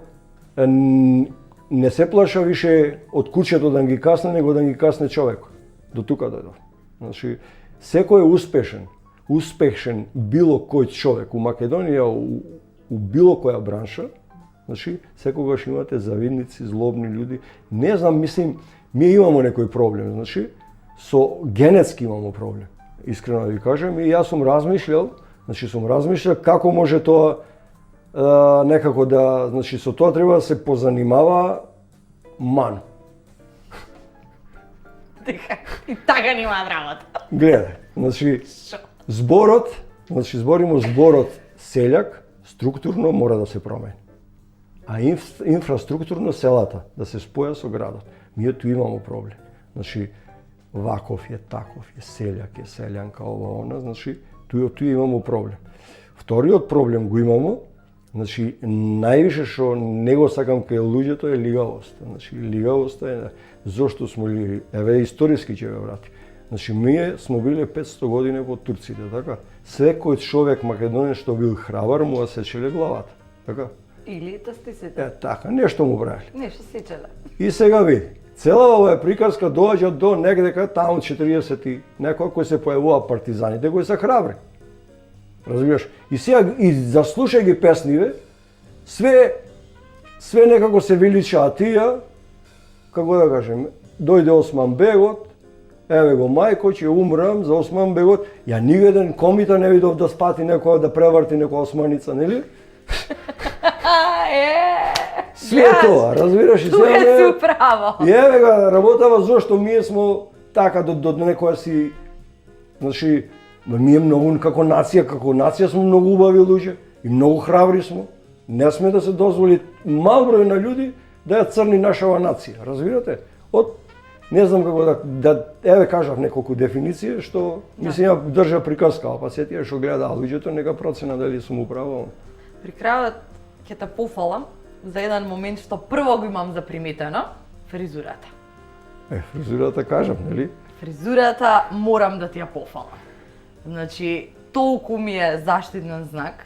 не се плаша више од кучето да ги касне, него да ги касне човек. До тука дојдов. Значи, секој е успешен било кој човек у Македонија, у било која бранша, значи, секогаш имате завидници, злобни луѓе. Не знам, мислим, ние имамо некој проблем, значи, со генетски имамо проблем. Искрено да ви кажем, и јас сум размишljал како може тоа некако да, значи, со тоа треба да се позанимава ман. И така немаат работа. Гледај, значи, зборимо зборот селјак, структурно мора да се промени. А инфраструктурно селата да се споја со градот. Ние ту имамо проблем. Значи, ваков е, таков е, селјак е, селјанка, ова, она, значи, ту имамо проблем. Вториот проблем го имамо, значи, највише што не го сакам кај луѓето е лигавоста. Значи, лигавоста е, зошто смо ливи, еве историски ќе ве врати. Значи, ние смо биле 500 години под турците, така? Секој човек македонец што бил храбар му сечеле главата, така? Или тестисите. Така, нешто му правили. Нешто сечеле. И сега види, цела оваа приказка доаѓа до негдека таму 40 и некој кој се појавува партизаните кои се храбри. Разбираш? И сега и заслушај ги песниве, све некако се величаа тие, како да кажем, дојде Османбегот, еве го мајко, ќе умрам за Османбегот, ја нигеден комита не видов да спати некоја, да преврти некоја османица, нели? Све тоа, разбираш, и сега си управо. И еве га работава зошто ние смо така до некоја си, значи, ние многу како нација смо многу убави луѓе и многу храбри смо. Не сме да се дозволи мал број на луѓе да ја црни нашава нација, разбирате? Не знам како да еве кажав неколку дефиниции што мислам ја држа приказка, па се тие што гледаа луѓето нека процена дали сум управо. При крајот ќе те пофалам за еден момент што прво го имам заприметено, фризурата. Фризурата кажав, нели? Фризурата морам да ти ја пофалам. Значи, толку ми е заштитен знак.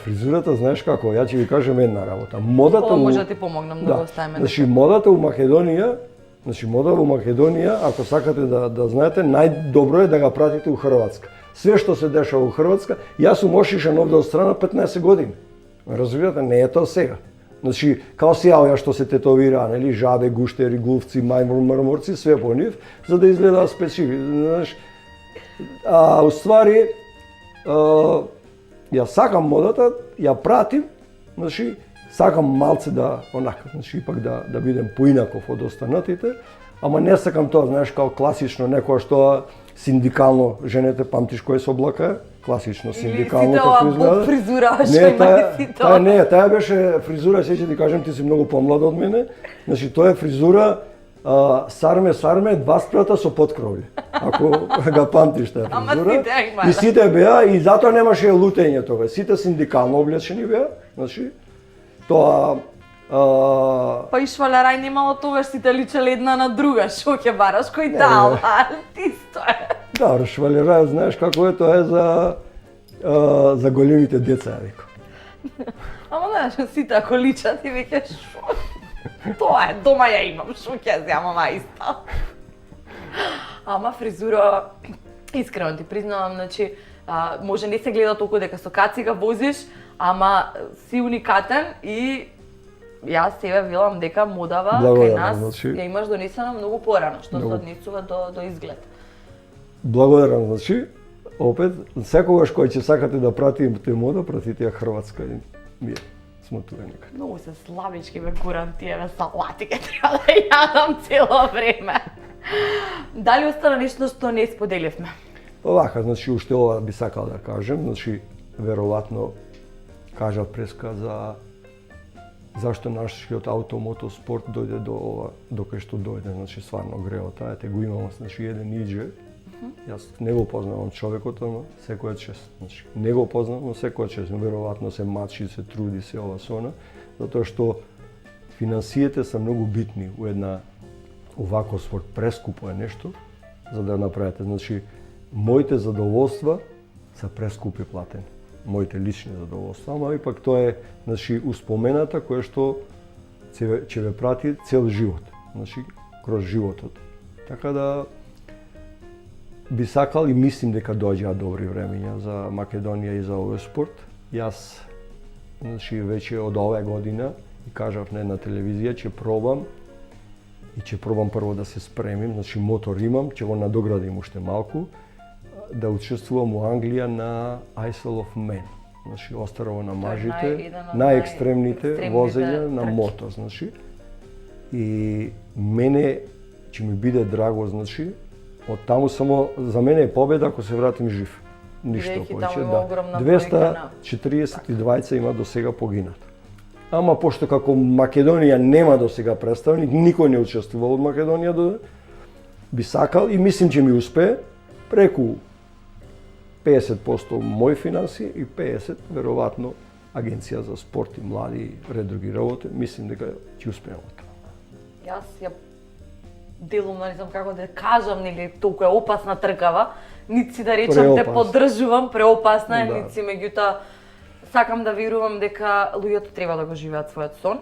Фризурата, знаеш како, ја ќе ви кажем една работа. Модата може да ти помогнам да го оставиме. Значи, модата у Македонија, ако сакате да знаете, најдобро е да ga пратите у Хрватска. Све што се дешава у Хрватска, јас сум отишен овде од страна 15 години. Разбирате, не е тоа сега. Значи, као се јавја што се тетовира, нели, жабе, гуштери, глувци, мрморци, све по нив, за да изгледа специфично, знаеш. Уствари, ја сакам модата, ја пратим, значи, сакам малце да, онака, значи, ипак да бидем поинаков од останатите, ама не сакам тоа, знаеш, као класично, некоја што синдикално, женете памтиш кој се облака, класично синдикално како изгледа. Фризура, таа беше фризура, сега ќе ти кажем, ти си многу помлад од мене, значи, тоа е фризура сарме, два спрата со подкровли. Ако га памтиш таа фризура. И сите беа, и затоа немаше лутење тога. Сите синдикално облечени беа, значи, тоа... Па и швалерај немало тогаш сите личеле една на друга, шо ќе бараш, кој дал, артисто е. Да, швалерај, знаеш како е, тоа е за големите деца, ја викам. Ама знаеш, сите ако личат и веќе шо? Тоа е, дома ја имам, шо ќе земам аиста. Ама фризура, искрено ти признавам, значи, може не се гледа толку дека со кацика возиш, ама си уникатен и јас себе велам дека модава кај нас ја имаш донесена многу порано, што се однесува до изглед. Благодарам, значи, опет, секогаш кој ќе сакате да пратите мода, пратите ја Хрватска и ние смо тука некаде. Многу се слабички ме гурам тие салати, ке треба да јадам цело време. Дали остана нешто што не споделивме? Вака, значи, уште ова би сакал да кажем, значи, веројатно кажав преска за зашто нашиот автомотоспорт дојде до кај што дојде, значи стварно греот, ете го имаме, значи еден иџе. Јас не го познавам човекот, ама секоја чест. Значи, не го познавам, но секоја чест. Веројатно се мачи, се труди, се ова сона, затоа што финансиите се многу битни у една овако спорт, прескупо е нешто за да направите. Значи, моите задоволства се прескупи платени. моите лични задоволства, ама ипак тоа е, значи, успомената која што ќе ве прати цел живот, значи, кроз животот. Така да би сакал и мислим дека доаѓаат добри времења за Македонија и за овој спорт. Јас, значи, веќе од оваа година и кажав на една телевизија, ќе пробам прво да се спремим, значи мотор имам, ќе го надоградим уште малку, да учествувам во Англија на Isle of Man, значи острово на мажите, најекстремните возења на мотор, значи. И мене ќе ми биде драго, значи, од таму само за мене е победа ако се вратим жив. Ништо повеќе, да. 242 има до сега погинат. Ама пошто како Македонија нема до сега представник, никој не учествувал од Македонија би сакал и мислим ќе ми успее преку 50% мои финанси и 50% веројатно Агенција за спорт и млади и ред други работи, мислим дека ќе успееме од тоа. Јас ја делумно не знам како да кажам, нели толку е опасна тркава, нити си да речам те поддржувам, преопасна е, нити си, меѓутоа сакам да верувам дека луѓето треба да го живеат својот сон.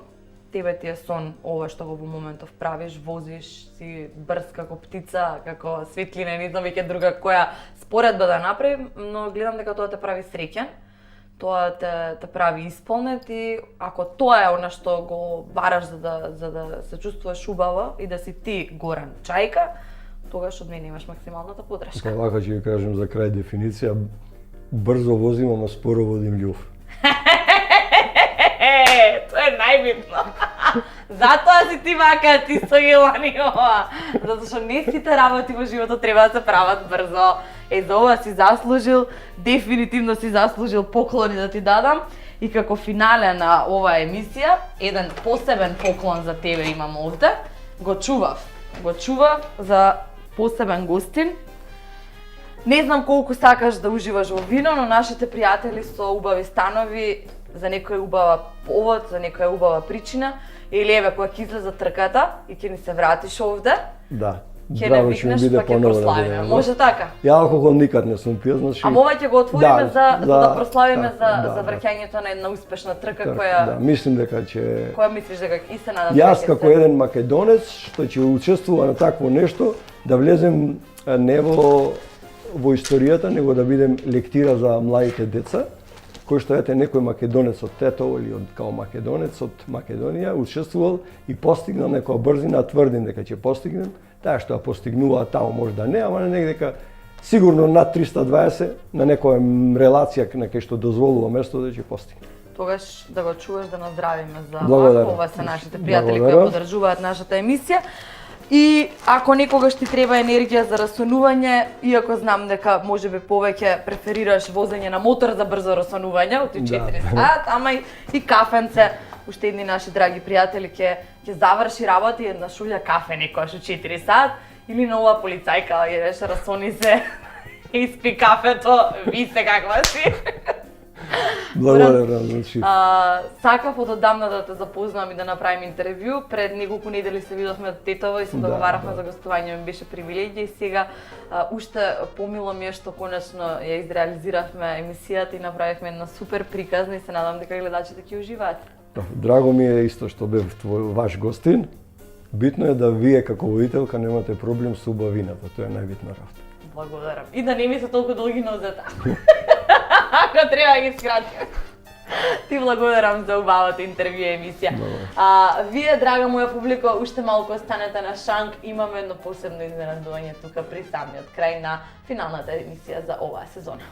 Тебе ти е сон ова што го во моментов правиш, возиш, си брз како птица, како светлина, не знам веќе друга која споредба да направи, но гледам дека тоа те прави среќен, тоа те прави исполнет и ако тоа е она што го бараш за да се чувствуваш убаво и да си ти Горан Чајка, тогаш од мене имаш максималната поддршка. Вака ќе ви кажам за крај дефиниција, брзо возим, ама споро водим љубов. Тоа е најбитно. Затоа си ти вака, ти со Елани ова. Затоа што не сите работи во животот треба да се прават брзо. За ова си заслужил, дефинитивно си заслужил поклони да ти дадам. И како финале на оваа емисија, еден посебен поклон за тебе имам овде. Го чував за посебен гостин. Не знам колку сакаш да уживаш во вино, но нашите пријатели со убави станови, за некоја убава повод, за некоја убава причина, или еве кога ќе излезе трката и ќе ни се вратиш овде, да, ќе не викнеш па ќе прославиме. Може така? Ја алкохол никад не сум пиел, значи... Ама ова ќе го отвориме за да прославиме за враќањето на една успешна трка која... Да, мислим дека ќе... Која мислиш дека и се надам... Јас како еден македонец што ќе учествува на такво нешто, да влезем не во историјата, него да бидем лектира за младите деца, кој што ете некој македонец од Тетово или као македонец од Македонија учествувал и постигнал некоја брзина, тврдим дека ќе постигнем, таа што ја постигнува таму може да не, ама негде дека сигурно над 320 на некоја релација на кај што дозволува место да ќе постигне. Тогаш да го чуваш, да наздравиме за ова се нашите пријатели кои поддржуваат нашата емисија. И ако некогаш ти треба енергија за расонување, иако знам дека можеби повеќе преферираш возење на мотор за брзо расонување од 4 сат, ама и кафенце, уште едни наши драги пријатели ќе заврши работа и една шулја кафе некојаш од 4 сат, или нова полицајка ја реше расони се, испи кафето, ви се каква си. Благодарам, значи. Сакав одамна да те запознам и да направим интервју. Пред неколку недели се видовме од Тетово и се договаравме за гостување, ми беше привилегија и сега уште помило ми е што конечно ја изреализиравме емисијата и направивме една супер приказна и се надам дека гледачите ќе уживаат. Драго ми е исто што бев ваш гостин. Битно е да вие како водителка немате проблем со убавината, тоа е најбитна работа. Благодарам. И да не ми се толку долги нозета. Ако треба ги скратим. Ти благодарам за убавата интервју емисија. Вие, драга моја публика, уште малку останете на шанк. Имаме едно посебно изненадување тука при самиот крај на финалната емисија за оваа сезона.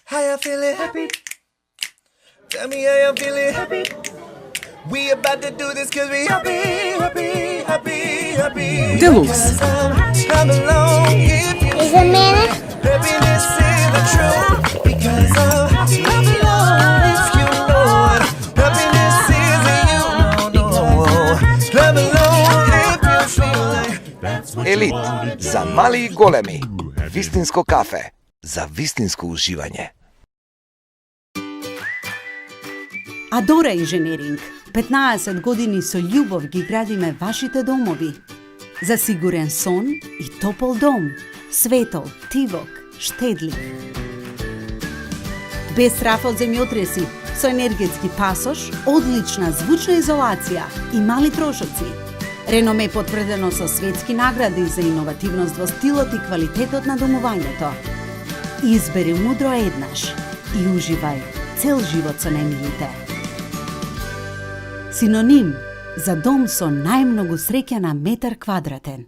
How you feeling? Happy? Tell me how you feeling? Happy? We about to do this cause we happy. Deluxe. Come along if you Is a minute? happiness is the truth. Because come along if you know it. Happiness is in you. No. Come along if you feel like that's what Елит за мали и големи. Вистинско кафе за вистинско уживање. Адора инженеринг. 15 години со љубов ги градиме вашите домови. За сигурен сон и топол дом. Светол, тивок, штедлив. Без страф од земјотреси, со енергетски пасош, одлична звучна изолација и мали трошоци. Реноме потврдено со светски награди за иновативност во стилот и квалитетот на домувањето. Избери мудро еднаш и уживај цел живот со најмилите. Синоним за дом со најмногу среќа на метар квадратен.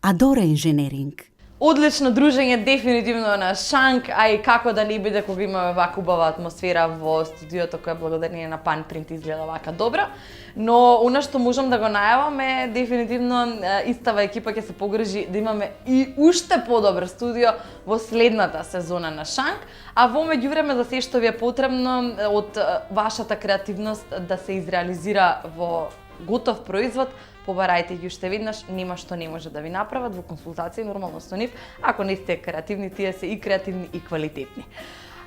Адора инженеринг. Одлично дружење дефинитивно на Шанк, а и како да не биде кога имаме вака убава атмосфера во студиото која благодарение на Pan Print изгледа вака добро. Но она што можам да го најавам е дефинитивно истава екипа ќе се погрижи да имаме и уште подобро студио во следната сезона на Шанк, а во меѓувреме за се што ви е потребно од вашата креативност да се изреализира во готов производ, побарајте ги уште веднаш, нема што не може да ви направат во консултација нормално со нив, ако не сте креативни, тие се и креативни и квалитетни.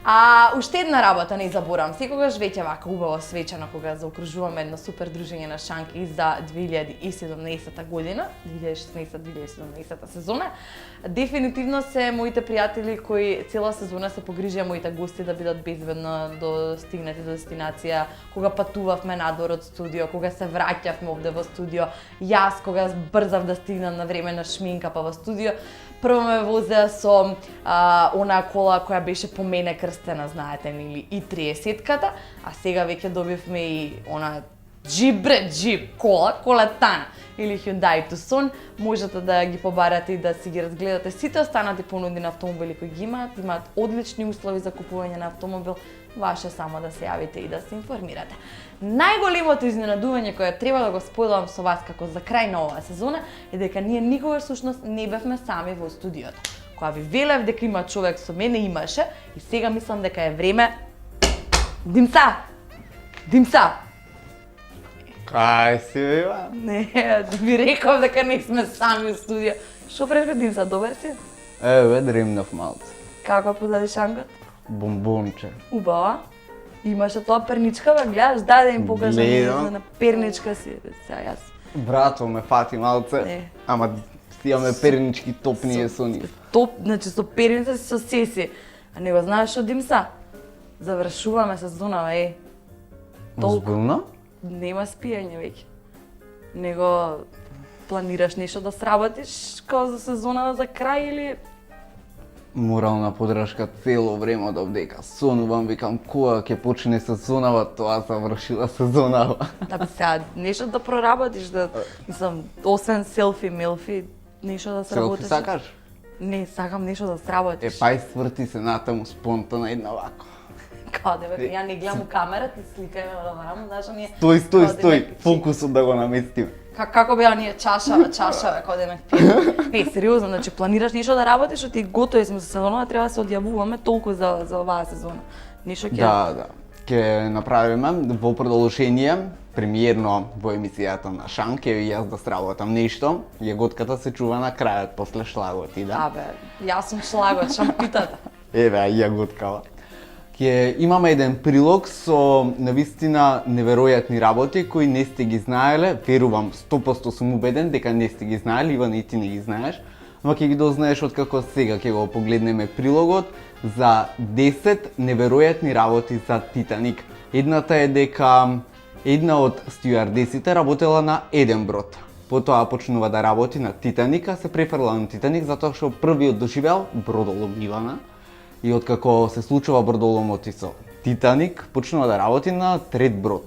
А уште една работа не заборавам, секогаш веќе вака убаво свечено кога заокружуваме едно супер дружење на Шанк и за 2017 година, 2016-2017 сезона. Дефинитивно се моите пријатели кои цела сезона се погрижија моите гости да бидат безбедно достигнати до дестинација, кога патувавме надвор од студио, кога се враќавме овде во студио, јас кога брзав да стигнам на време на шминка па во студио. Прво ме возеа со онаа кола која беше по мене крстена, знаете, или и 30-ката, а сега веќе добивме и она Jeep колетана или Hyundai Tucson. Можете да ги побарате и да си ги разгледате сите останати понуди на автомобили кои ги имаат одлични услови за купување на автомобил. Ваше само да се јавите и да се информирате. Најголемото изненадување кое треба да го споделам со вас како за крај на оваа сезона е дека ние никогаш всушност не бевме сами во студиото. Кога ви велев дека има човек со мене, имаше, и сега мислам дека е време Димца! Кај си, бева? Не, да ви реков дека не сме сами во студио. Шо преш Димца, добар си? Еве, дремнав малце. Како позади Шангот? Бомбонче. Убава. Имаше тоа перничка, бе, гледаш, дај да им покажам Гледам. на перничка си, сега јас. Брато ме фати малце, Не. ама имаме пернички топнije со нив. Топ, значи со перница си со сеси. А не го знаеш што Димса? Завршуваме сезонава, Толку. Озбилно? Нема спиење веќе. Него планираш нешто да сработиш као за сезонава за крај или Морална подршка цело време додека сонувам, викам кога ќе почне сезонава, тоа завршила сезонава. да сега нешто да проработиш, да мислам, освен селфи, милфи, нешто да Селфи сработиш. сакаш? Не, сакам нешто да сработиш. Пај сврти се натаму спонтана една вако. Каде бе, ја не гледам у камерата, сликајме во рамо, знаеш, ние... Стој, фокусот да го наместим. Како беа ние чашава, каде ме пие. Не, сериозно, значи планираш нешто да работиш, оти готови сме со сезонава, треба да се одјавуваме толку за оваа сезона. Нешто ќе... Да. Ќе направиме во продолжение, премиерно во емисијата на Шанк, ќе јас да сработам нешто. Јаготката се чува на крајот, после шлагот, да? Абе, јас сум шлагот, шампитата. Еве, јаготкава. Ќе имаме еден прилог со навистина неверојатни работи кои не сте ги знаеле, верувам 100% сум убеден дека не сте ги знаели, Иван и ти не ги знаеш, ама ќе ги дознаеш откако сега ќе го погледнеме прилогот за 10 неверојатни работи за Титаник. Едната е дека една од стюардесите работела на еден брод. Потоа почнува да работи на Титаник, а се префрла на Титаник затоа што првиот доживеал бродолом Ивана. И откако се случува бродоломот и со Титаник, почнува да работи на трет брод.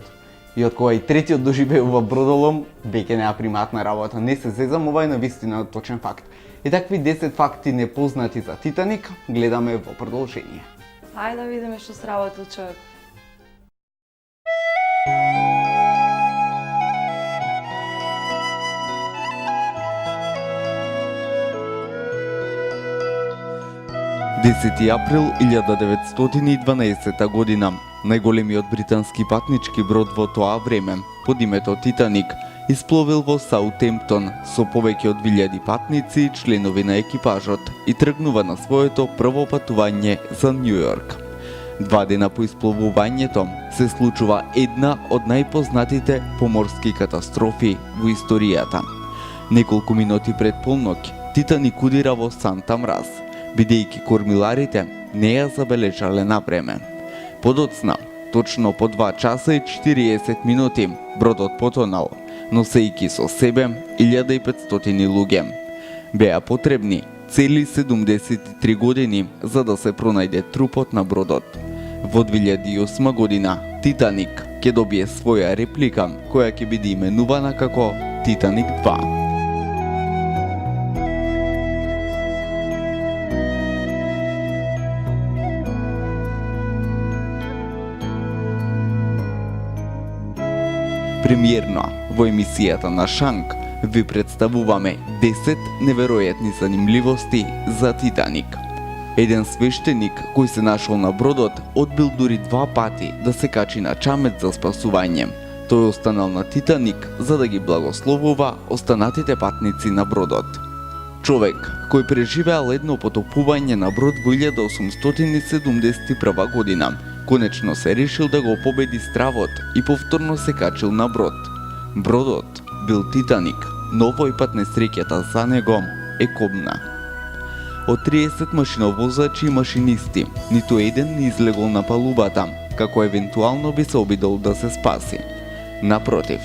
И откога и третиот доживеува бродолом, веќе неа приматна работа. Не се зезам, ова е навистина точен факт. И такви 10 факти непознати за Титаник гледаме во продолжение. Ајде да видиме што сработил човек. Април 1912 година. Најголемиот британски патнички брод во тоа време, под името Титаник, испловил во Саутемптон со повеќе од 1000 патници и членови на екипажот и тргнува на своето прво патување за Њу Йорк. 2 дена по испловувањето се случува една од најпознатите поморски катастрофи во историјата. Неколку минути пред полноќ Титаник удира во Санта Мраз, бидејќи кормиларите не ја забележале на време. Подоцна, точно по 2 часа и 40 минути, бродот потонал, носејќи со себе 1500 луѓе. Беа потребни цели 73 години за да се пронајде трупот на бродот. Во 2008 година Титаник ќе добие своја реплика која ќе биде именувана како Титаник 2. Премиерно во емисијата на Шанк ви представуваме 10 неверојатни занимливости за Титаник. Еден свештеник кој се нашол на бродот одбил дури 2 пати да се качи на чамет за спасување. Тој останал на Титаник за да ги благословува останатите патници на бродот. Човек кој преживеал едно потопување на брод во 1871 година, конечно се решил да го победи стравот и повторно се качил на брод. Бродот бил Титаник, но овој пат несреќата за него е кобна. Од 30 машиновозачи и машинисти, ниту еден не излегол на палубата, како евентуално би се обидел да се спаси. Напротив,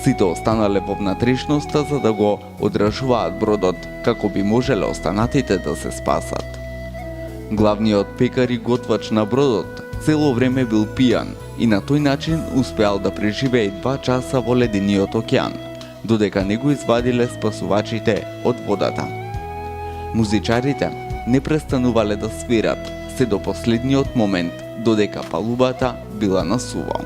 сите останале во внатрешноста за да го одржуваат бродот, како би можеле останатите да се спасат. Главниот пекар и готвач на бродот цело време бил пијан и на тој начин успеал да преживее 2 часа во ледениот океан, додека не го извадиле спасувачите од водата. Музичарите не престанувале да свират се до последниот момент, додека палубата била на суво.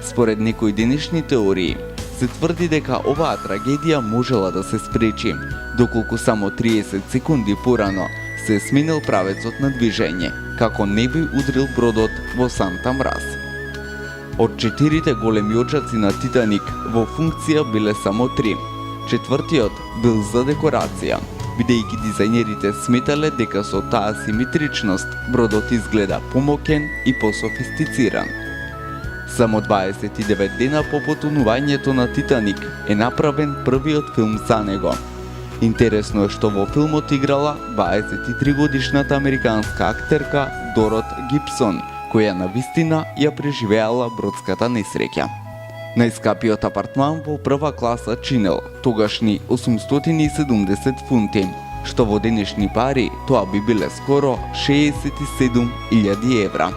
Според некои денешни теории, се тврди дека оваа трагедија можела да се спречи, доколку само 30 секунди порано се сменил правецот на движење, како не би удрил бродот во Санта Мраз. Од 4 големи очаци на Титаник во функција биле само 3. Четвртиот бил за декорација, бидејќи дизајнерите сметале дека со таа симетричност бродот изгледа помокен и пософистициран. Само 29 дена по потонувањето на Титаник е направен првиот филм за него. Интересно е што во филмот играла 23 годишната американска актерка Дорот Гибсон, која навистина ја преживеала бродската несреќа. Најскапиот апартман во прва класа чинел тогашни 870 фунти, што во денешни пари тоа би биле скоро 67.000 евра.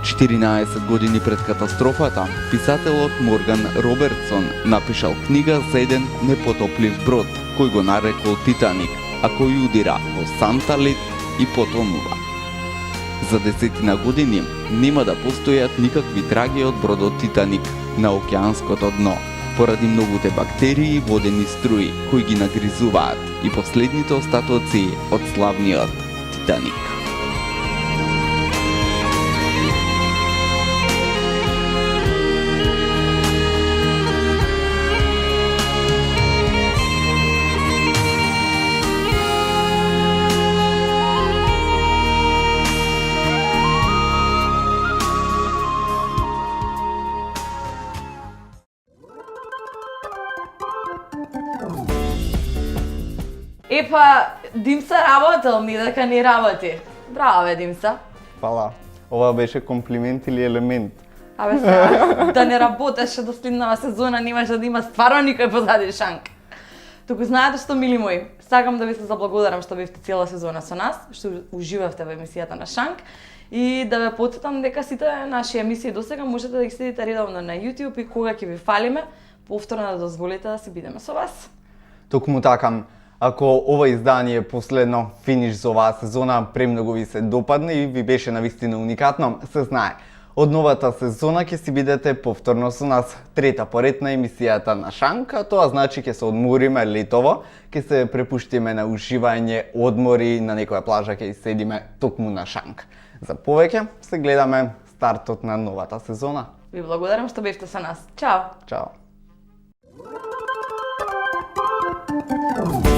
14 години пред катастрофата, писателот Морган Робертсон напишал книга за еден непотоплив брод, кој го нарекол Титаник, а кој удира во Санта Лет и потонува. За 10 години нема да постојат никакви траги од бродот Титаник на океанското дно, поради многуте бактерии и водени струи кои ги нагризуваат и последните остатоци од славниот Титаник. Епа, Димса работел, ни дека не работи. Браво бе, Димса. Фала. Ова беше комплимент или елемент? Абе сега, да не работеше до следнава сезона, немаше да има стварно никој позади Шанк. Туку знаете што, мили мои, сакам да ви се заблагодарам што бевте цела сезона со нас, што уживавте во емисијата на Шанк и да ве потсетам дека сите наши емисии досега можете да ги следите редовно на YouTube и кога ќе ви фалиме, повторно да дозволите да се бидеме со вас. Токму така. Ако ова издание е последно финиш за оваа сезона, премногу ви се допадна и ви беше навистина уникатно, се знае. Од новата сезона ќе си бидете повторно со нас, трета поред на емисијата на Шанк, а тоа значи ќе се одмориме летово, ќе се препуштиме на уживање, одмори, на некоја плажа ќе седиме токму на Шанк. За повеќе се гледаме стартот на новата сезона. Ви благодарам што бевте со нас. Чао! Чао! you.